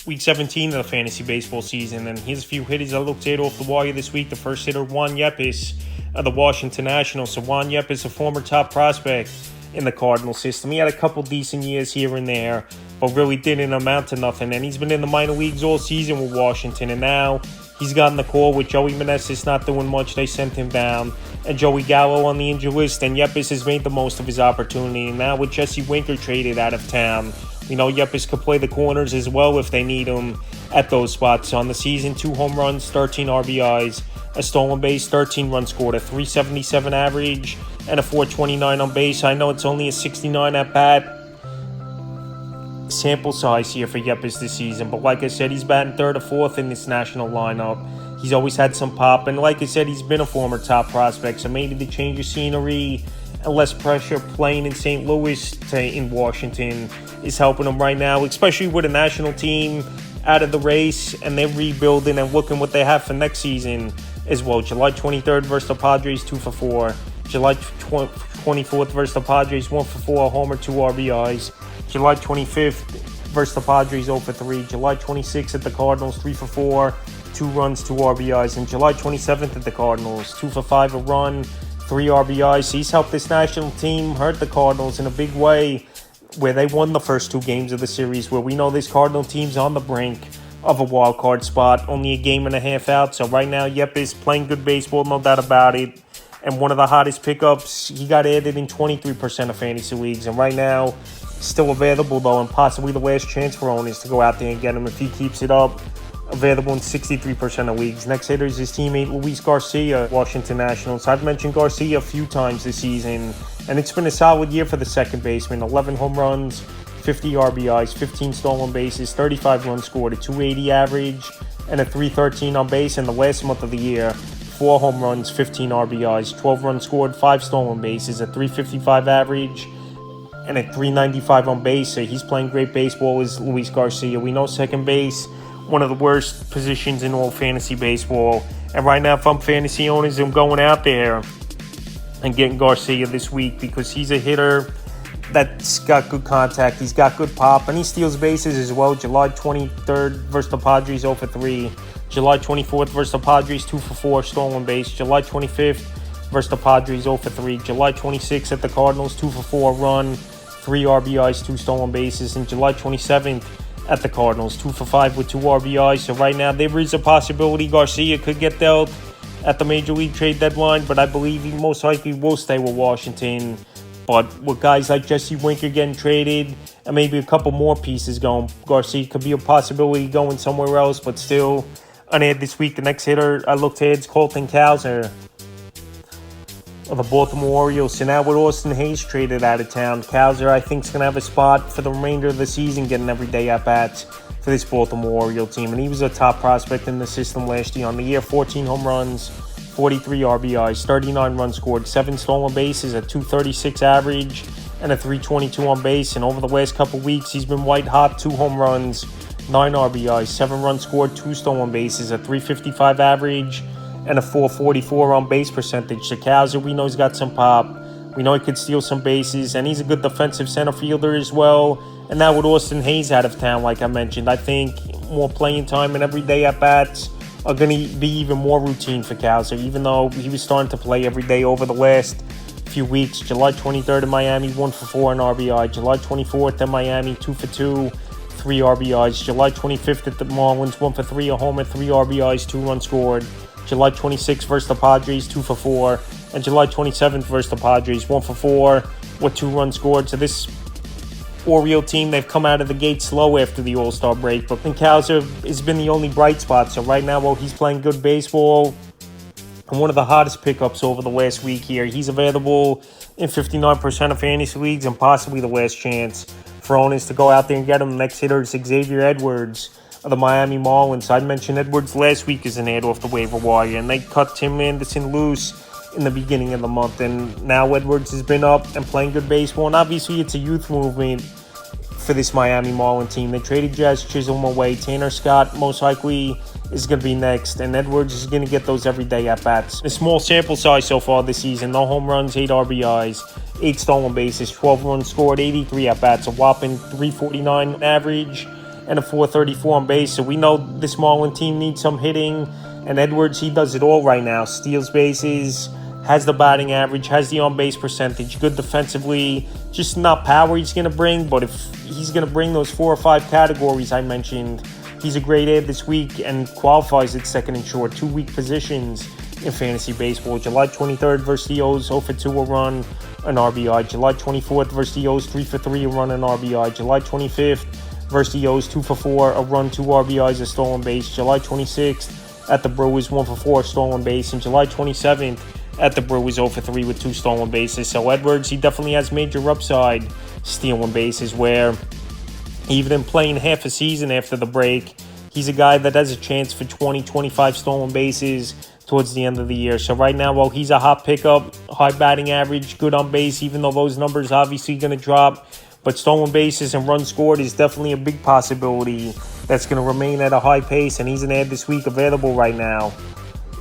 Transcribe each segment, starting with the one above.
Week 17 of the fantasy baseball season, and here's a few hitters I looked at off the wire this week. The first hitter, Juan Yepez of the Washington Nationals. So Juan Yepez, a former top prospect in the Cardinal system. He had a couple decent years here and there, but really didn't amount to nothing. And he's been in the minor leagues all season with Washington, and now he's gotten the call with Joey Meneses not doing much. They sent him down, and Joey Gallo on the injury list, and Yepez has made the most of his opportunity. And now with Jesse Winker traded out of town, we know Yepez could play the corners as well if they need him at those spots. On the season, 2 home runs, 13 RBIs, a stolen base, 13 runs scored, a 377 average, and a 429 on base. I know it's only a 69 at-bat sample size here for Yepez this season, but like I said, he's batting 3rd or 4th in this national lineup. He's always had some pop, and like I said, he's been a former top prospect, so maybe the change of scenery and less pressure playing in St. Louis to in Washington is helping him right now, especially with a national team out of the race, and they're rebuilding and looking what they have for next season as well. July 23rd versus the Padres, 2 for 4. July 24th versus the Padres, 1 for 4, a homer, 2 RBIs. July 25th versus the Padres, 0 for 3. July 26th at the Cardinals, 3 for 4, 2 runs, 2 RBIs. And July 27th at the Cardinals, 2 for 5, a run, 3 RBIs. He's helped this national team hurt the Cardinals in a big way, where they won the first 2 games of the series, where we know this Cardinal team's on the brink of a wild card spot, only a game and a half out. So right now, Yepez playing good baseball, no doubt about it. And one of the hottest pickups, he got added in 23% of fantasy leagues. And right now, still available though, and possibly the last chance for owners to go out there and get him if he keeps it up. Available in 63% of leagues. Next hitter is his teammate Luis Garcia, Washington Nationals. I've mentioned Garcia a few times this season, and it's been a solid year for the second baseman. 11 home runs, 50 RBIs, 15 stolen bases, 35 runs scored, a 280 average, and a 313 on base in the last month of the year. 4 home runs, 15 RBIs, 12 runs scored, 5 stolen bases, a 355 average, and a 395 on base. So he's playing great baseball as Luis Garcia. We know second base, one of the worst positions in all fantasy baseball. And right now, if I'm fantasy owners, I'm going out there and getting Garcia this week because he's a hitter that's got good contact. He's got good pop, and he steals bases as well. July 23rd versus the Padres, 0 for 3. July 24th versus the Padres, 2 for 4, stolen base. July 25th versus the Padres, 0 for 3. July 26th at the Cardinals, 2 for 4, run, 3 RBIs, 2 stolen bases. And July 27th at the Cardinals, 2 for 5 with 2 RBIs. So right now, there is a possibility Garcia could get dealt at the Major League trade deadline, but I believe he most likely will stay with Washington. But with guys like Jesse Winker getting traded and maybe a couple more pieces going, Garcia could be a possibility going somewhere else, but still an ad this week. The next hitter I looked at is Colton Cowser of the Baltimore Orioles. So now with Austin Hayes traded out of town, Cowser I think is going to have a spot for the remainder of the season, getting everyday at-bats for this Baltimore Orioles team. And he was a top prospect in the system last year. On the year, 14 home runs, 43 RBIs, 39 runs scored, 7 stolen bases, a 236 average, and a 322 on base. And over the last couple weeks, he's been white hot, 2 home runs, 9 RBIs, 7 runs scored, 2 stolen bases, a 355 average, and a 444 on base percentage. So Cowser, we know he's got some pop. We know he could steal some bases, and he's a good defensive center fielder as well. And now with Austin Hayes out of town, like I mentioned, I think more playing time and everyday at-bats are going to be even more routine for Cowser, even though he was starting to play every day over the last few weeks. July 23rd in Miami, 1 for 4 in RBI. July 24th in Miami, 2 for 2, 3 RBIs. July 25th at the Marlins, 1 for 3, a homer, 3 RBIs, 2 runs scored. July 26th versus the Padres, 2 for 4. And July 27th versus the Padres, 1 for 4 with 2 runs scored. So this Oriole team, they've come out of the gate slow after the All-Star break. But Cowser has been the only bright spot. So right now, while he's playing good baseball, and one of the hottest pickups over the last week here, he's available in 59% of fantasy leagues and possibly the last chance for owners to go out there and get him. The next hitter is Xavier Edwards of the Miami Marlins. I mentioned Edwards last week as an ad off the waiver wire, and they cut Tim Anderson loose in the beginning of the month, and now Edwards has been up and playing good baseball, and obviously it's a youth movement for this Miami Marlins team. They traded Jazz Chisholm away. Tanner Scott most likely is going to be next, and Edwards is going to get those everyday at-bats. A small sample size so far this season, no home runs, 8 RBIs, 8 stolen bases, 12 runs scored, 83 at-bats, a whopping 349 average, and a 434 on base. So we know this Marlin team needs some hitting, and Edwards, he does it all right now. Steals bases, has the batting average, has the on-base percentage, good defensively. Just not power he's going to bring, but if he's going to bring those 4 or 5 categories I mentioned, he's a great ad this week and qualifies at second and short, 2 weak positions in fantasy baseball. July 23rd versus the O's, 0 for 2, a run, an RBI. July 24th versus the O's, 3 for 3, a run, an RBI. July 25th versus the O's, 2 for 4, a run, 2 RBIs, a stolen base. July 26th at the Brewers, 1 for 4, stolen base. And July 27th at the Brewers, 0 for 3 with 2 stolen bases. So Edwards, he definitely has major upside stealing bases, where even playing half a season after the break, he's a guy that has a chance for 20, 25 stolen bases towards the end of the year. So right now, while he's a hot pickup, high batting average, good on base, even though those numbers obviously going to drop, but stolen bases and runs scored is definitely a big possibility that's going to remain at a high pace, and he's an ad this week available right now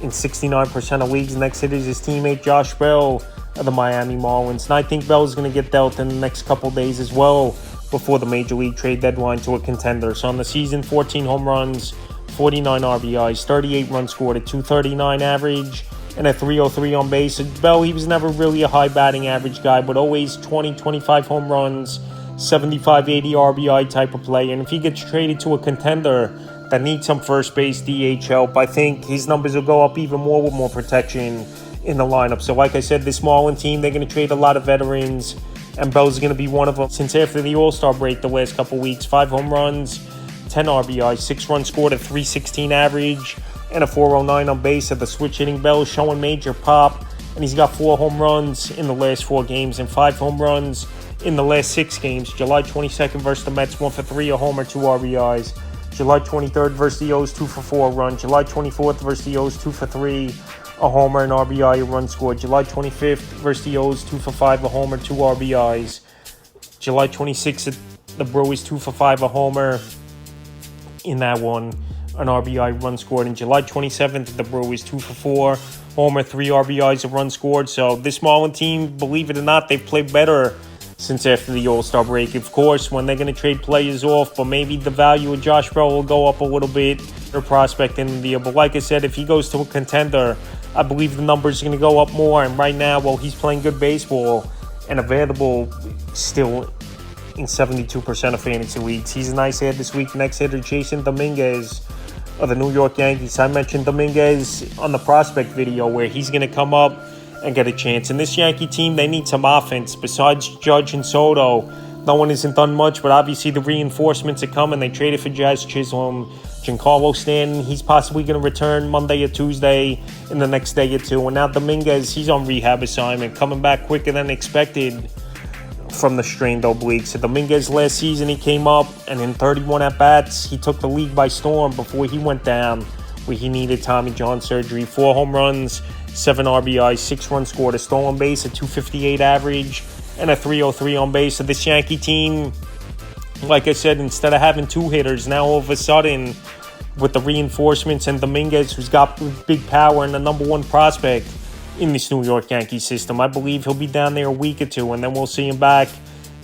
in 69% of leagues. Next hitter is his teammate Josh Bell of the Miami Marlins, and I think Bell's going to get dealt in the next couple days as well before the Major League trade deadline to a contender. So on the season, 14 home runs, 49 RBIs, 38 runs scored, a 239 average, and a 303 on base. Bell, he was never really a high batting average guy, but always 20, 25 home runs, 75, 80 RBI type of player. And if he gets traded to a contender that needs some first base DH help, I think his numbers will go up even more with more protection in the lineup. So like I said, this Marlin team, they're going to trade a lot of veterans, and Bell's going to be one of them. Since after the All-Star break the last couple weeks, 5 home runs, 10 RBIs, 6 runs scored, a 316 average, and a 409 on base. At the switch hitting, Bell showing major pop, and he's got 4 home runs in the last 4 games and 5 home runs in the last 6 games. July 22nd versus the Mets, 1 for 3, a homer, 2 RBIs. July 23rd versus the O's, 2 for 4, a run. July 24th versus the O's, 2 for 3, a homer, an RBI, a run scored. July 25th versus the O's, 2 for 5, a homer, 2 RBIs. July 26th at the Brewers, 2 for 5, a homer in that one, an RBI, run scored. And July 27th at the Brewers, 2 for 4, homer, 3 RBIs, a run scored. So this Marlin team, believe it or not, they've played better since after the All-Star break. Of course, when they're going to trade players off, but maybe the value of Josh Bell will go up a little bit, their prospect in the year. But like I said, if he goes to a contender, I believe the numbers are going to go up more. And right now, while he's playing good baseball and available still in 72% of fantasy leagues, he's a nice ad this week. Next hitter, Jason Dominguez of the New York Yankees. I mentioned Dominguez on the prospect video, where he's going to come up and get a chance. And this Yankee team, they need some offense. Besides Judge and Soto, no one hasn't done much, but obviously the reinforcements are coming. They traded for Jazz Chisholm. Giancarlo Stanton, he's possibly going to return Monday or Tuesday in the next day or 2. And now Dominguez, he's on rehab assignment, coming back quicker than expected from the strained oblique. So Dominguez last season, he came up, and in 31 at-bats, he took the league by storm before he went down, where he needed Tommy John surgery. 4 home runs, 7 RBIs, 6 runs scored, a stolen base, a 258 average, and a 303 on base. So this Yankee team, like I said, instead of having 2 hitters, now all of a sudden, with the reinforcements and Dominguez, who's got big power and the number 1 prospect in this New York Yankees system, I believe he'll be down there a week or 2, and then we'll see him back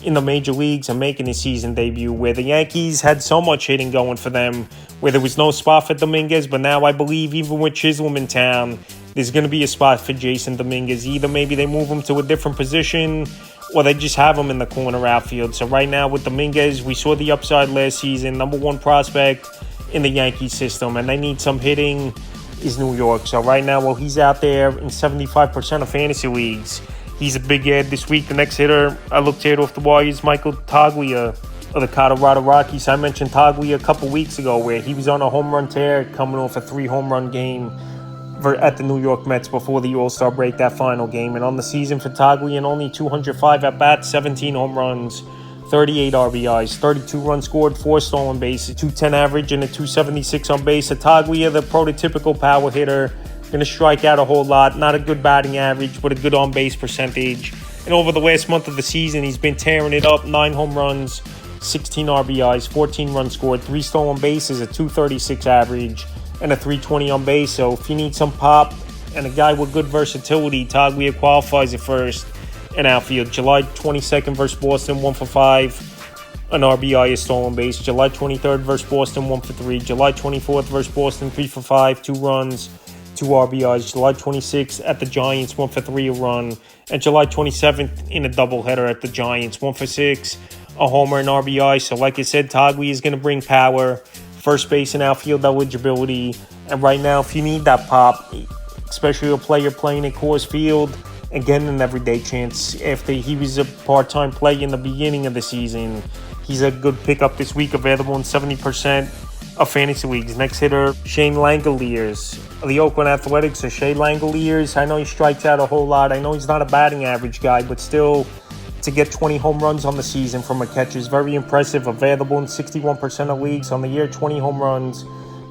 in the major leagues and making his season debut, where the Yankees had so much hitting going for them, where there was no spot for Dominguez. But now I believe even with Chisholm in town, there's going to be a spot for Jason Dominguez. Either maybe they move him to a different position, or they just have him in the corner outfield. So right now with Dominguez, we saw the upside last season, number 1 prospect in the Yankee system, and they need some hitting, is New York. So right now, while he's out there in 75% of fantasy leagues, he's a big ad this week. The next hitter I looked at off the wire is Michael Toglia of the Colorado Rockies. I mentioned Toglia a couple weeks ago, where he was on a home run tear, coming off a 3 home run game at the New York Mets before the All-Star break, that final game. And on the season for Toglia, in only 205 at-bats, 17 home runs, 38 RBIs, 32 runs scored, 4 stolen bases, 210 average, and a 276 on base. Toglia, the prototypical power hitter, going to strike out a whole lot. Not a good batting average, but a good on-base percentage. And over the last month of the season, he's been tearing it up. 9 home runs, 16 RBIs, 14 runs scored, 3 stolen bases, a 236 average, and a 320 on base. So if you need some pop and a guy with good versatility, Toglia qualifies at first and outfield. July 22nd versus Boston, 1 for 5, an RBI, a stolen base. July 23rd versus Boston, 1 for 3. July 24th versus Boston, 3 for 5, 2 runs, 2 RBIs. July 26th at the Giants, 1 for 3, a run. And July 27th in a doubleheader at the Giants, 1 for 6, a homer and RBI. So like I said, Togwey is going to bring power, first base and outfield eligibility. And right now, if you need that pop, especially a player playing at Coors Field and getting an everyday chance after he was a part-time player in the beginning of the season, he's a good pickup this week, available in 70% of fantasy leagues. Next hitter, Shane Langoliers. The Oakland Athletics are Shane Langoliers. I know he strikes out a whole lot. I know he's not a batting average guy, but still, to get 20 home runs on the season from a catcher is very impressive. Available in 61% of leagues on the year, 20 home runs,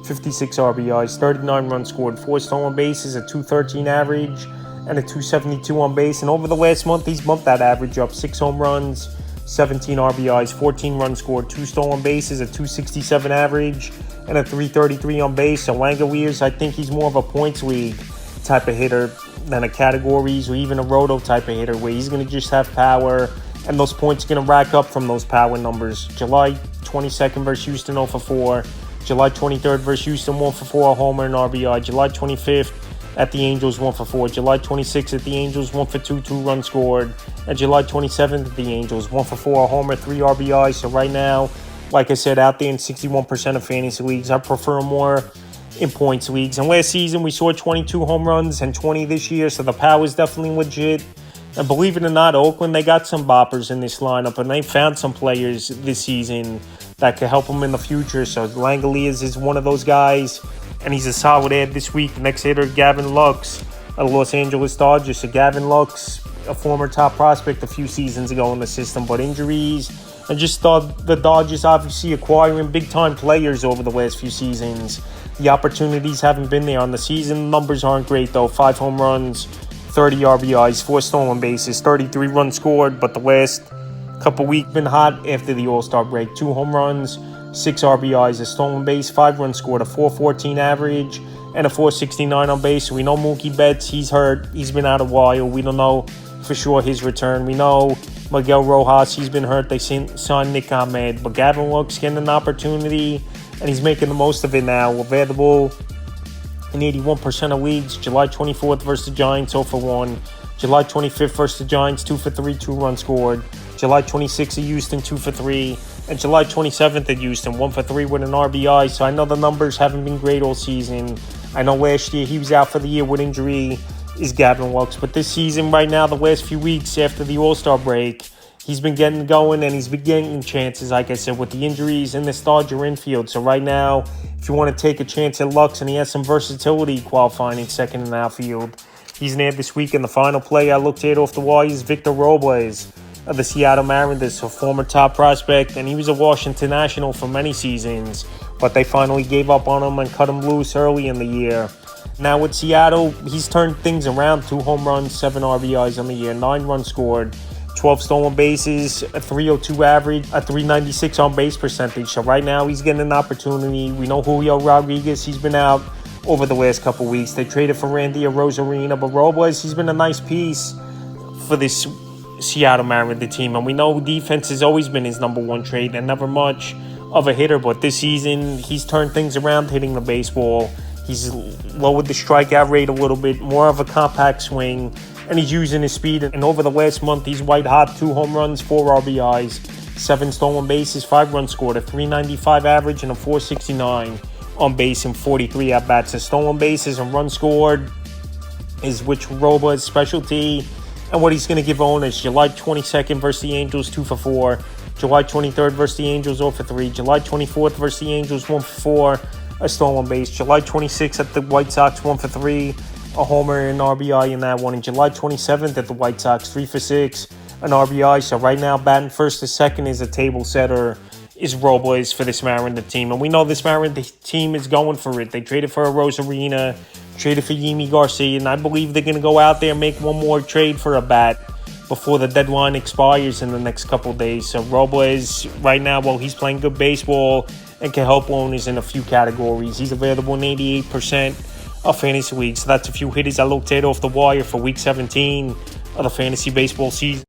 56 RBIs, 39 runs scored, 4 stolen bases, a .213 average, and a .272 on base. And over the last month, he's bumped that average up. 6 home runs, 17 RBIs, 14 runs scored, 2 stolen bases, a .267 average, and a .333 on base. So Langoliers, I think he's more of a points league type of hitter than a categories or even a roto type of hitter, where he's going to just have power, and those points are going to rack up from those power numbers. July 22nd versus Houston, 0 for 4. July 23rd versus Houston, 1 for 4, a homer and RBI. July 25th at the Angels, 1 for 4. July 26th at the Angels, 1 for 2, 2 runs scored. And July 27th at the Angels, 1 for 4, a homer, 3 RBI. So right now, like I said, out there in 61% of fantasy leagues, I prefer more in points leagues. And last season, we saw 22 home runs and 20 this year, so the power is definitely legit. And believe it or not, Oakland, they got some boppers in this lineup, and they found some players this season that could help them in the future. So Langoliers is one of those guys, and he's a solid add this week. Next hitter, Gavin Lux of the Los Angeles Dodgers. So Gavin Lux, a former top prospect a few seasons ago in the system, but injuries, and just the Dodgers obviously acquiring big-time players over the last few seasons. The opportunities haven't been there on the season. Numbers aren't great, though. 5 home runs, 30 RBIs, 4 stolen bases, 33 runs scored, but the last couple weeks been hot after the All-Star break. 2 home runs, 6 RBIs, a stolen base, 5 runs scored, a .414 average, and a .469 on base. So we know Mookie Betts, he's hurt. He's been out a while. We don't know for sure his return. We know Miguel Rojas, he's been hurt. They signed Nick Ahmed. But Gavin Lux getting an opportunity, and he's making the most of it now. Available in 81% of leagues. July 24th versus the Giants, 0 for 1. July 25th versus the Giants, 2 for 3, 2 runs scored. July 26th at Houston, 2 for 3. And July 27th at Houston, 1 for 3 with an RBI. So I know the numbers haven't been great all season. I know last year he was out for the year with injury, is Gavin Lux. But this season right now, the last few weeks after the All-Star break, he's been getting going, and he's been getting chances, like I said, with the injuries in the Dodger infield. So right now, if you want to take a chance at Lux, and he has some versatility qualifying in second and outfield, he's an ad this week. In the final play I looked at off the wall is Victor Robles of the Seattle Mariners, a former top prospect, and he was a Washington National for many seasons, but they finally gave up on him and cut him loose early in the year. Now with Seattle, he's turned things around. 2 home runs, 7 RBIs on the year, 9 runs scored, 12 stolen bases, a .302 average, a .396 on base percentage. So right now he's getting an opportunity. We know Julio Rodriguez, he's been out over the last couple weeks. They traded for Randy Arozarena, but Robles, he's been a nice piece for this Seattle Mariners team. And we know defense has always been his number one trait and never much of a hitter. But this season, he's turned things around hitting the baseball. He's lowered the strikeout rate a little bit, more of a compact swing, and he's using his speed. And over the last month, he's white hot. 2 home runs, 4 RBIs, 7 stolen bases, 5 runs scored, a .395 average, and a .469 on base in 43 at-bats. The stolen bases and runs scored is which Robles' specialty. And what he's going to give owners: July 22nd versus the Angels, 2 for 4. July 23rd versus the Angels, 0 for 3. July 24th versus the Angels, 1 for 4. A stolen base. July 26th at the White Sox, 1 for 3, a homer and RBI in that one. And July 27th at the White Sox, 3 for 6, an RBI. So right now, batting first to second is a table setter, is Robles for this Mariners team. And we know this Mariners team is going for it. They traded for Arozarena, traded for Yimi Garcia, and I believe they're going to go out there and make one more trade for a bat before the deadline expires in the next couple days. So Robles, right now, well, he's playing good baseball and can help owners in a few categories. He's available in 88% of fantasy leagues. So that's a few hitters I looked at off the wire for Week 17 of the fantasy baseball season.